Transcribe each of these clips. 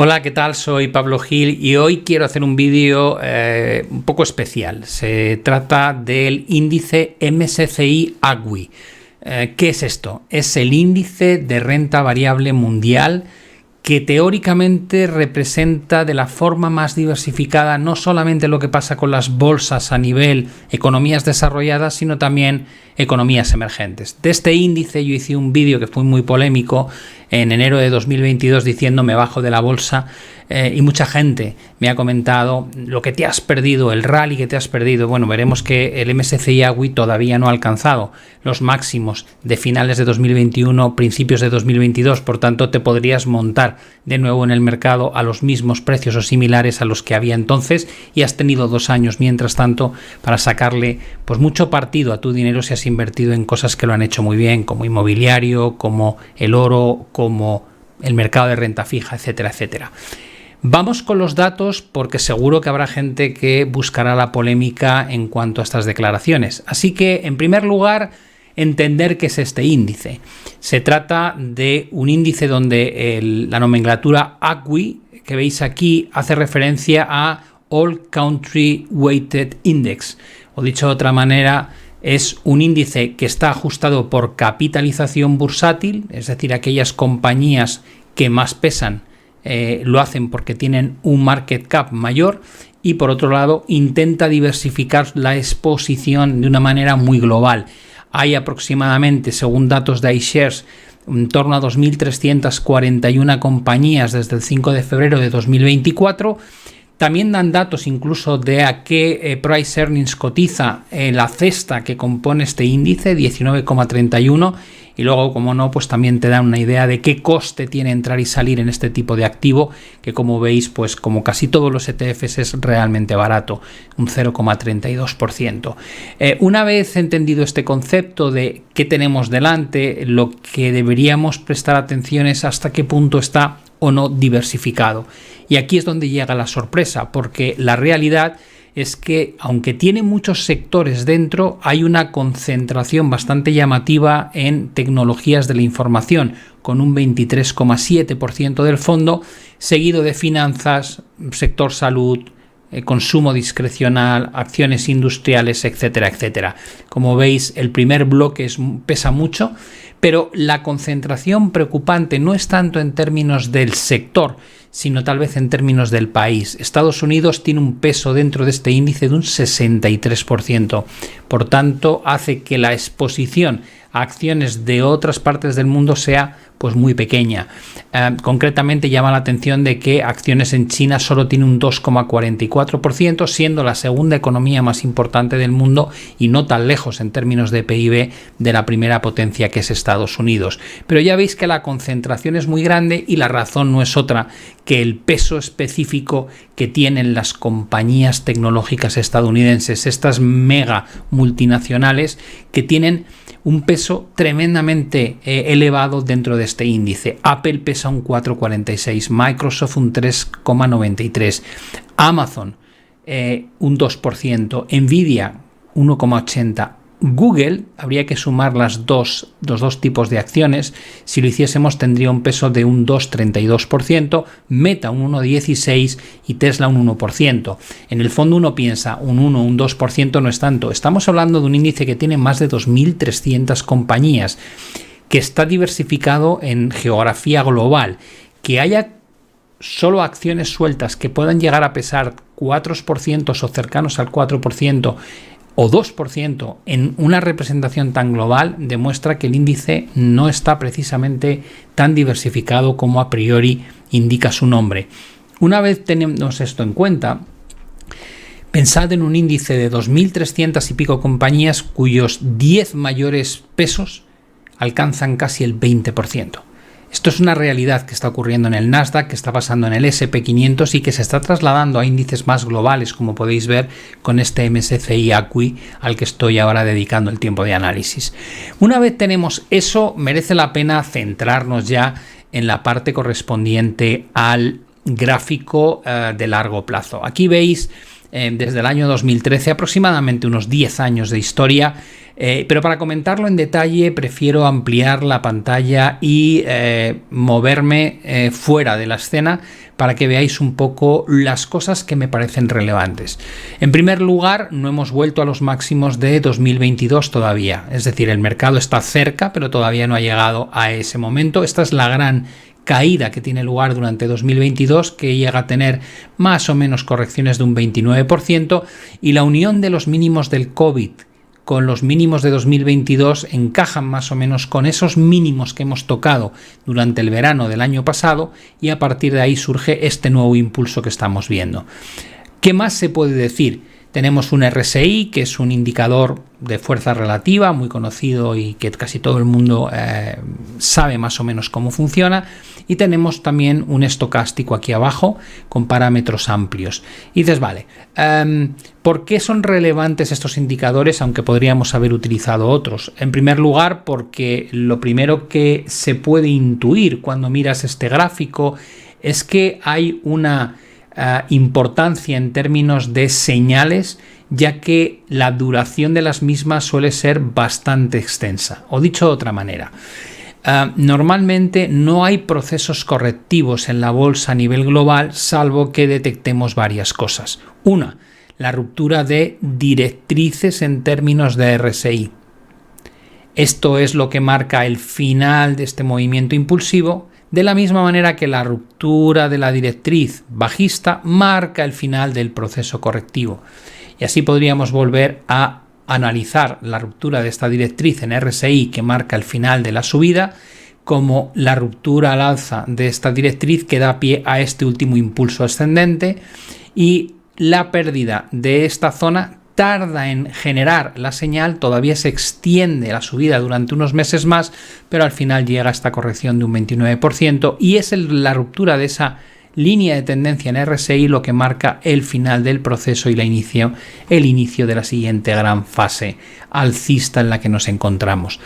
Hola, ¿qué tal? Soy Pablo Gil y hoy quiero hacer un vídeo un poco especial. Se trata del índice MSCI AGWI. ¿Qué es esto? Es el índice de renta variable mundial que teóricamente representa de la forma más diversificada no solamente lo que pasa con las bolsas a nivel economías desarrolladas, sino también economías emergentes. De este índice yo hice un vídeo que fue muy polémico en enero de 2022 diciendo me bajo de la bolsa y mucha gente me ha comentado lo que te has perdido, el rally que te has perdido. Bueno, veremos que el MSCI AGWI todavía no ha alcanzado los máximos de finales de 2021, principios de 2022, por tanto te podrías montar de nuevo en el mercado a los mismos precios o similares a los que había entonces y has tenido 2 años mientras tanto para sacarle pues mucho partido a tu dinero si has invertido en cosas que lo han hecho muy bien, como inmobiliario, como el oro, como el mercado de renta fija, etcétera, etcétera. Vamos con los datos porque seguro que habrá gente que buscará la polémica en cuanto a estas declaraciones. Así que, en primer lugar, entender qué es este índice. Se trata de un índice donde la nomenclatura AGWI, que veis aquí, hace referencia a All Country Weighted Index, o dicho de otra manera, es un índice que está ajustado por capitalización bursátil, es decir, aquellas compañías que más pesan lo hacen porque tienen un market cap mayor, y por otro lado intenta diversificar la exposición de una manera muy global. Hay aproximadamente, según datos de iShares, en torno a 2.341 compañías desde el 5 de febrero de 2024. También dan datos incluso de a qué price earnings cotiza la cesta que compone este índice, 19,31, y luego, como no, pues también te dan una idea de qué coste tiene entrar y salir en este tipo de activo, que como veis, pues como casi todos los ETFs es realmente barato, un 0,32%. Una vez entendido este concepto de qué tenemos delante, lo que deberíamos prestar atención es hasta qué punto está o no diversificado. Y aquí es donde llega la sorpresa, porque la realidad es que, aunque tiene muchos sectores dentro, hay una concentración bastante llamativa en tecnologías de la información, con un 23,7% del fondo, seguido de finanzas, sector salud, consumo discrecional, acciones industriales, etcétera, etcétera. Como veis, el primer bloque pesa mucho, pero la concentración preocupante no es tanto en términos del sector, sino tal vez en términos del país. Estados Unidos tiene un peso dentro de este índice de un 63%. Por tanto, hace que la exposición a acciones de otras partes del mundo sea pues muy pequeña. Concretamente llama la atención de que acciones en China solo tiene un 2,44%, siendo la segunda economía más importante del mundo y no tan lejos en términos de PIB de la primera potencia que es Estados Unidos. Pero ya veis que la concentración es muy grande y la razón no es otra que el peso específico que tienen las compañías tecnológicas estadounidenses, estas mega multinacionales que tienen un peso tremendamente elevado dentro de este índice. Apple pesa un 4,46, Microsoft un 3,93, Amazon un 2%, Nvidia 1,80%. Google, habría que sumar los dos tipos de acciones. Si lo hiciésemos tendría un peso de un 2,32%, Meta un 1,16% y Tesla un 1%. En el fondo uno piensa, un 1, un 2% no es tanto. Estamos hablando de un índice que tiene más de 2.300 compañías, que está diversificado en geografía global. Que haya solo acciones sueltas que puedan llegar a pesar 4% o cercanos al 4%, o 2% en una representación tan global, demuestra que el índice no está precisamente tan diversificado como a priori indica su nombre. Una vez tenemos esto en cuenta, pensad en un índice de 2.300 y pico compañías cuyos 10 mayores pesos alcanzan casi el 20%. Esto es una realidad que está ocurriendo en el Nasdaq, que está pasando en el S&P 500 y que se está trasladando a índices más globales, como podéis ver con este MSCI AGWI al que estoy ahora dedicando el tiempo de análisis. Una vez tenemos eso, merece la pena centrarnos ya en la parte correspondiente al gráfico de largo plazo. Aquí veis desde el año 2013, aproximadamente unos 10 años de historia, Pero para comentarlo en detalle prefiero ampliar la pantalla y moverme fuera de la escena para que veáis un poco las cosas que me parecen relevantes. En primer lugar, no hemos vuelto a los máximos de 2022 todavía. Es decir, el mercado está cerca, pero todavía no ha llegado a ese momento. Esta es la gran caída que tiene lugar durante 2022, que llega a tener más o menos correcciones de un 29%, y la unión de los mínimos del COVID con los mínimos de 2022 encajan más o menos con esos mínimos que hemos tocado durante el verano del año pasado, y a partir de ahí surge este nuevo impulso que estamos viendo. ¿Qué más se puede decir? Tenemos un RSI, que es un indicador de fuerza relativa muy conocido y que casi todo el mundo sabe más o menos cómo funciona, y tenemos también un estocástico aquí abajo con parámetros amplios. Y dices, vale, ¿por qué son relevantes estos indicadores aunque podríamos haber utilizado otros? En primer lugar, porque lo primero que se puede intuir cuando miras este gráfico es que hay una importancia en términos de señales, ya que la duración de las mismas suele ser bastante extensa. O dicho de otra manera, normalmente no hay procesos correctivos en la bolsa a nivel global, salvo que detectemos varias cosas. Una, la ruptura de directrices en términos de RSI. Esto es lo que marca el final de este movimiento impulsivo, de la misma manera que la ruptura de la directriz bajista marca el final del proceso correctivo. Y así podríamos volver a analizar la ruptura de esta directriz en RSI, que marca el final de la subida, como la ruptura al alza de esta directriz que da pie a este último impulso ascendente, y la pérdida de esta zona tarda en generar la señal, todavía se extiende la subida durante unos meses más, pero al final llega a esta corrección de un 29%, y es la ruptura de esa línea de tendencia en RSI lo que marca el final del proceso y el inicio de la siguiente gran fase alcista en la que nos encontramos.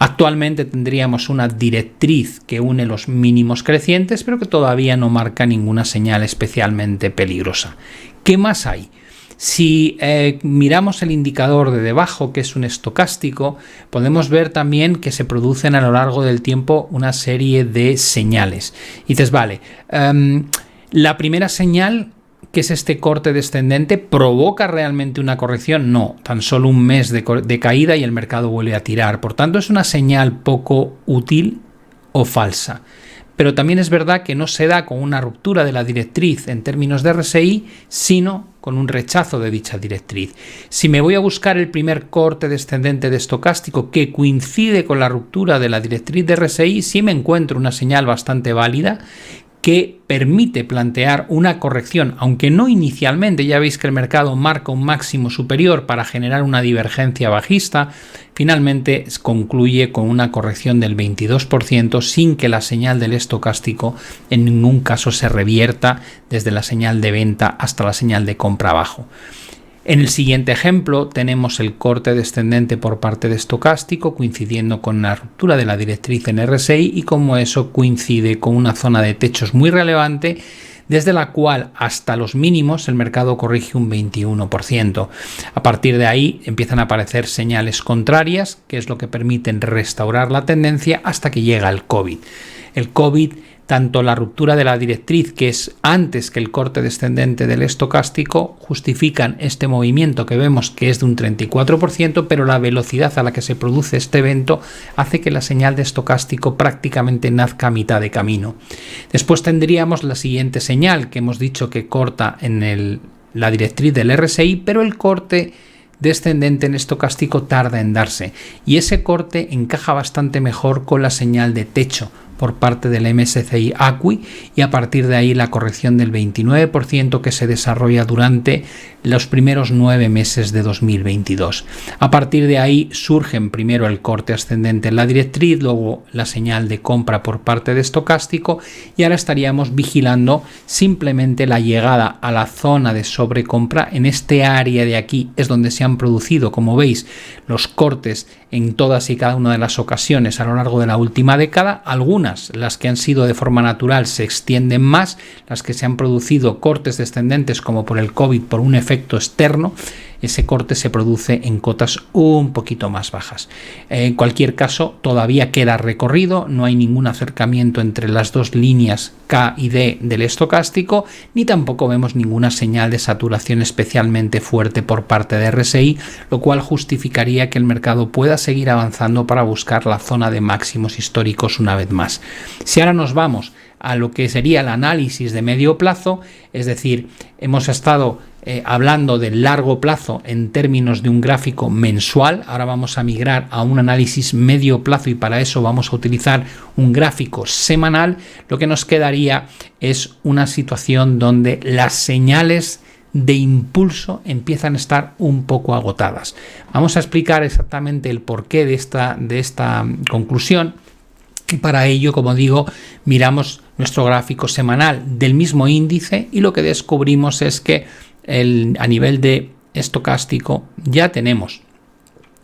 Actualmente tendríamos una directriz que une los mínimos crecientes, pero que todavía no marca ninguna señal especialmente peligrosa. ¿Qué más hay? Si miramos el indicador de debajo, que es un estocástico, podemos ver también que se producen a lo largo del tiempo una serie de señales. Y dices, vale, la primera señal, que es este corte descendente, ¿provoca realmente una corrección? No, tan solo un mes de caída y el mercado vuelve a tirar. Por tanto, es una señal poco útil o falsa. Pero también es verdad que no se da con una ruptura de la directriz en términos de RSI, sino con un rechazo de dicha directriz. Si me voy a buscar el primer corte descendente de estocástico que coincide con la ruptura de la directriz de RSI, sí me encuentro una señal bastante válida que permite plantear una corrección, aunque no inicialmente. Ya veis que el mercado marca un máximo superior para generar una divergencia bajista. Finalmente concluye con una corrección del 22% sin que la señal del estocástico en ningún caso se revierta desde la señal de venta hasta la señal de compra abajo. En el siguiente ejemplo tenemos el corte descendente por parte de estocástico coincidiendo con la ruptura de la directriz en RSI, y como eso coincide con una zona de techos muy relevante desde la cual hasta los mínimos el mercado corrige un 21%. A partir de ahí empiezan a aparecer señales contrarias, que es lo que permiten restaurar la tendencia hasta que llega el COVID. El COVID, tanto la ruptura de la directriz, que es antes que el corte descendente del estocástico, justifican este movimiento que vemos que es de un 34%, pero la velocidad a la que se produce este evento hace que la señal de estocástico prácticamente nazca a mitad de camino. Después tendríamos la siguiente señal, que hemos dicho que corta en la directriz del RSI, pero el corte descendente en estocástico tarda en darse, y ese corte encaja bastante mejor con la señal de techo por parte del MSCI ACWI, y a partir de ahí la corrección del 29% que se desarrolla durante los primeros 9 meses de 2022. A partir de ahí surgen primero el corte ascendente en la directriz, luego la señal de compra por parte de estocástico, y ahora estaríamos vigilando simplemente la llegada a la zona de sobrecompra. En este área de aquí es donde se han producido, como veis, los cortes en todas y cada una de las ocasiones a lo largo de la última década. Algunas, las que han sido de forma natural, se extienden más, las que se han producido cortes descendentes como por el COVID, por un efecto externo, ese corte se produce en cotas un poquito más bajas. En cualquier caso, todavía queda recorrido, no hay ningún acercamiento entre las dos líneas K y D del estocástico, ni tampoco vemos ninguna señal de saturación especialmente fuerte por parte de RSI, lo cual justificaría que el mercado pueda seguir avanzando para buscar la zona de máximos históricos una vez más. Si ahora nos vamos a lo que sería el análisis de medio plazo, es decir, hemos estado hablando del largo plazo en términos de un gráfico mensual, ahora vamos a migrar a un análisis medio plazo y para eso vamos a utilizar un gráfico semanal. Lo que nos quedaría es una situación donde las señales de impulso empiezan a estar un poco agotadas. Vamos a explicar exactamente el porqué de esta conclusión. Y para ello, como digo, miramos nuestro gráfico semanal del mismo índice y lo que descubrimos es que a nivel de estocástico ya tenemos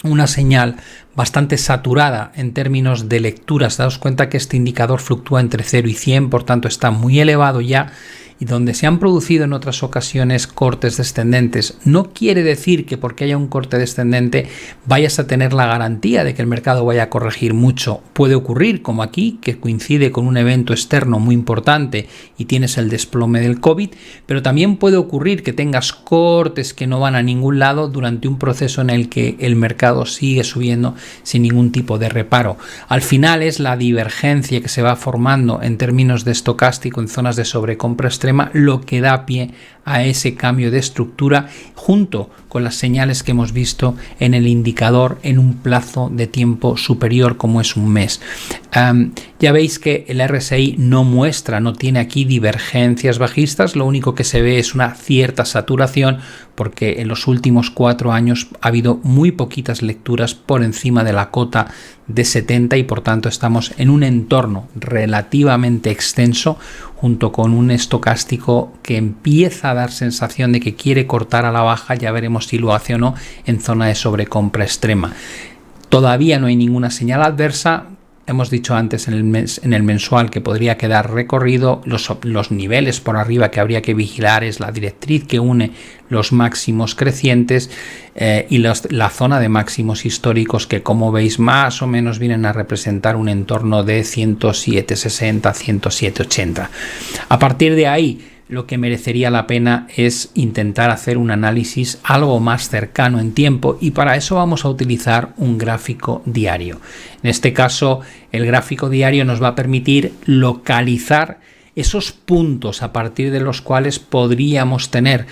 una señal bastante saturada en términos de lecturas. Daos cuenta que este indicador fluctúa entre 0 y 100, por tanto está muy elevado ya, y donde se han producido en otras ocasiones cortes descendentes. No quiere decir que porque haya un corte descendente vayas a tener la garantía de que el mercado vaya a corregir mucho. Puede ocurrir, como aquí, que coincide con un evento externo muy importante y tienes el desplome del COVID, pero también puede ocurrir que tengas cortes que no van a ningún lado durante un proceso en el que el mercado sigue subiendo sin ningún tipo de reparo. Al final es la divergencia que se va formando en términos de estocástico en zonas de sobrecompra extrema lo que da pie a ese cambio de estructura junto con las señales que hemos visto en el indicador en un plazo de tiempo superior como es un mes. Ya veis que el RSI no tiene aquí divergencias bajistas, lo único que se ve es una cierta saturación porque en los últimos 4 años ha habido muy poquitas lecturas por encima de la cota de 70 y por tanto estamos en un entorno relativamente extenso junto con un estocástico que empieza a dar sensación de que quiere cortar a la baja. Ya veremos si lo hace o no en zona de sobrecompra extrema. Todavía no hay ninguna señal adversa. Hemos dicho antes en el mensual que podría quedar recorrido. Los niveles por arriba que habría que vigilar es la directriz que une los máximos crecientes y la zona de máximos históricos que, como veis, más o menos vienen a representar un entorno de 107.60, 107.80. A partir de ahí, lo que merecería la pena es intentar hacer un análisis algo más cercano en tiempo y para eso vamos a utilizar un gráfico diario. En este caso, el gráfico diario nos va a permitir localizar esos puntos a partir de los cuales podríamos tener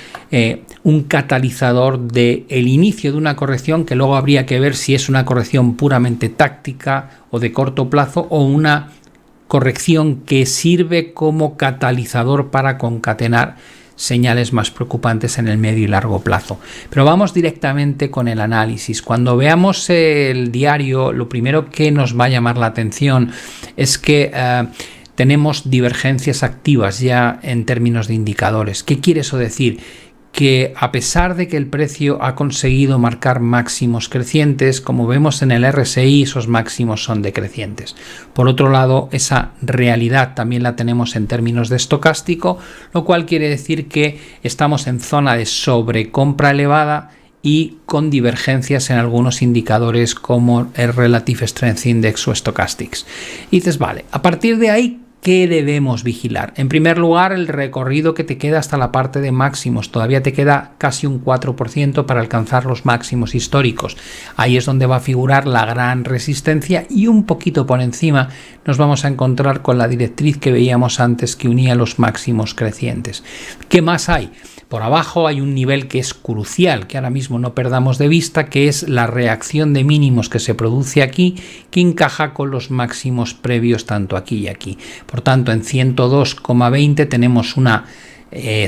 un catalizador del inicio de una corrección que luego habría que ver si es una corrección puramente táctica o de corto plazo o una corrección que sirve como catalizador para concatenar señales más preocupantes en el medio y largo plazo. Pero vamos directamente con el análisis. Cuando veamos el diario, lo primero que nos va a llamar la atención es que tenemos divergencias activas ya en términos de indicadores. ¿Qué quiere eso decir? Que a pesar de que el precio ha conseguido marcar máximos crecientes, como vemos en el RSI, esos máximos son decrecientes. Por otro lado, esa realidad también la tenemos en términos de estocástico, lo cual quiere decir que estamos en zona de sobrecompra elevada y con divergencias en algunos indicadores como el Relative Strength Index o Stochastics. Y dices, vale, a partir de ahí, ¿qué debemos vigilar? En primer lugar, el recorrido que te queda hasta la parte de máximos. Todavía te queda casi un 4% para alcanzar los máximos históricos. Ahí es donde va a figurar la gran resistencia y un poquito por encima nos vamos a encontrar con la directriz que veíamos antes que unía los máximos crecientes. ¿Qué más hay? Por abajo hay un nivel que es crucial, que ahora mismo no perdamos de vista, que es la reacción de mínimos que se produce aquí, que encaja con los máximos previos tanto aquí y aquí. Por tanto, en 102,20 tenemos una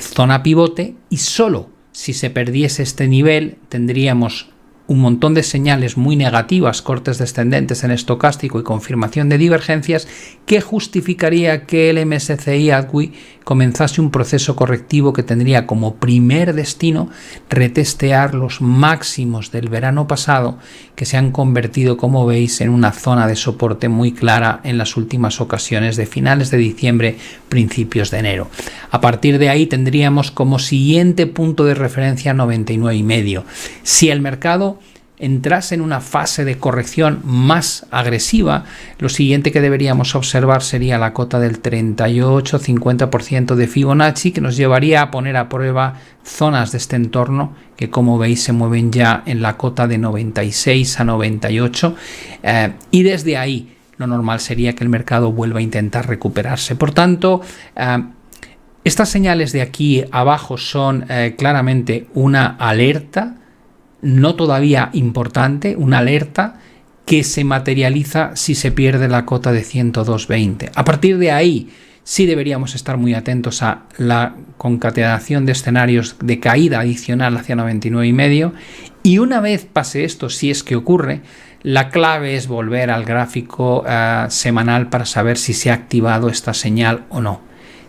zona pivote y solo si se perdiese este nivel tendríamos un montón de señales muy negativas, cortes descendentes en estocástico y confirmación de divergencias, que justificaría que el MSCI ACWI comenzase un proceso correctivo que tendría como primer destino retestear los máximos del verano pasado, que se han convertido, como veis, en una zona de soporte muy clara en las últimas ocasiones de finales de diciembre, principios de enero. A partir de ahí tendríamos como siguiente punto de referencia 99,5. Si el mercado entrase en una fase de corrección más agresiva, lo siguiente que deberíamos observar sería la cota del 38-50% de Fibonacci, que nos llevaría a poner a prueba zonas de este entorno que, como veis, se mueven ya en la cota de 96 a 98, y desde ahí lo normal sería que el mercado vuelva a intentar recuperarse. Por tanto, estas señales de aquí abajo son claramente una alerta, no todavía importante, una alerta que se materializa si se pierde la cota de 102,20. A partir de ahí sí deberíamos estar muy atentos a la concatenación de escenarios de caída adicional hacia 99,5, y una vez pase esto, si es que ocurre, la clave es volver al gráfico semanal para saber si se ha activado esta señal o no.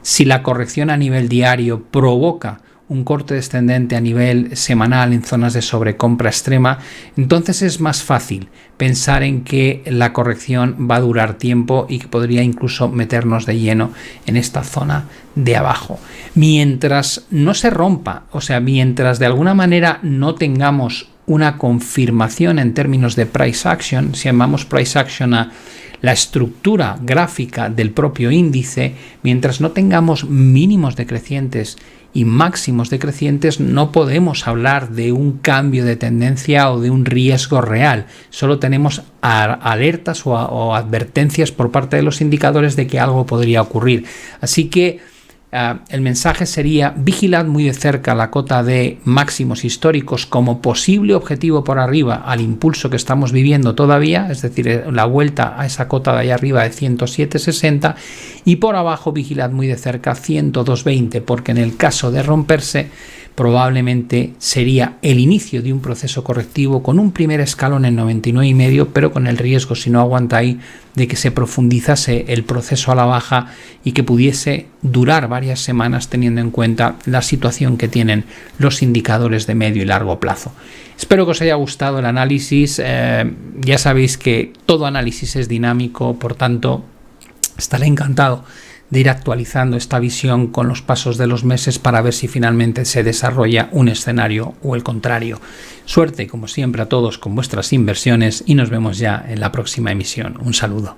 Si la corrección a nivel diario provoca un corte descendente a nivel semanal en zonas de sobrecompra extrema, entonces es más fácil pensar en que la corrección va a durar tiempo y que podría incluso meternos de lleno en esta zona de abajo. Mientras no se rompa, o sea, mientras de alguna manera no tengamos una confirmación en términos de price action, si llamamos price action a la estructura gráfica del propio índice, mientras no tengamos mínimos decrecientes y máximos decrecientes, no podemos hablar de un cambio de tendencia o de un riesgo real. Solo tenemos alertas o advertencias por parte de los indicadores de que algo podría ocurrir. Así que el mensaje sería: vigilad muy de cerca la cota de máximos históricos como posible objetivo por arriba al impulso que estamos viviendo todavía, es decir, la vuelta a esa cota de ahí arriba de 107,60, y por abajo vigilad muy de cerca 102,20, porque en el caso de romperse probablemente sería el inicio de un proceso correctivo con un primer escalón en 99,5, pero con el riesgo, si no aguanta ahí, de que se profundizase el proceso a la baja y que pudiese durar varias semanas, teniendo en cuenta la situación que tienen los indicadores de medio y largo plazo. Espero que os haya gustado el análisis. Ya sabéis que todo análisis es dinámico, por tanto estaré encantado de ir actualizando esta visión con los pasos de los meses para ver si finalmente se desarrolla un escenario o el contrario. Suerte, como siempre, a todos con vuestras inversiones y nos vemos ya en la próxima emisión. Un saludo.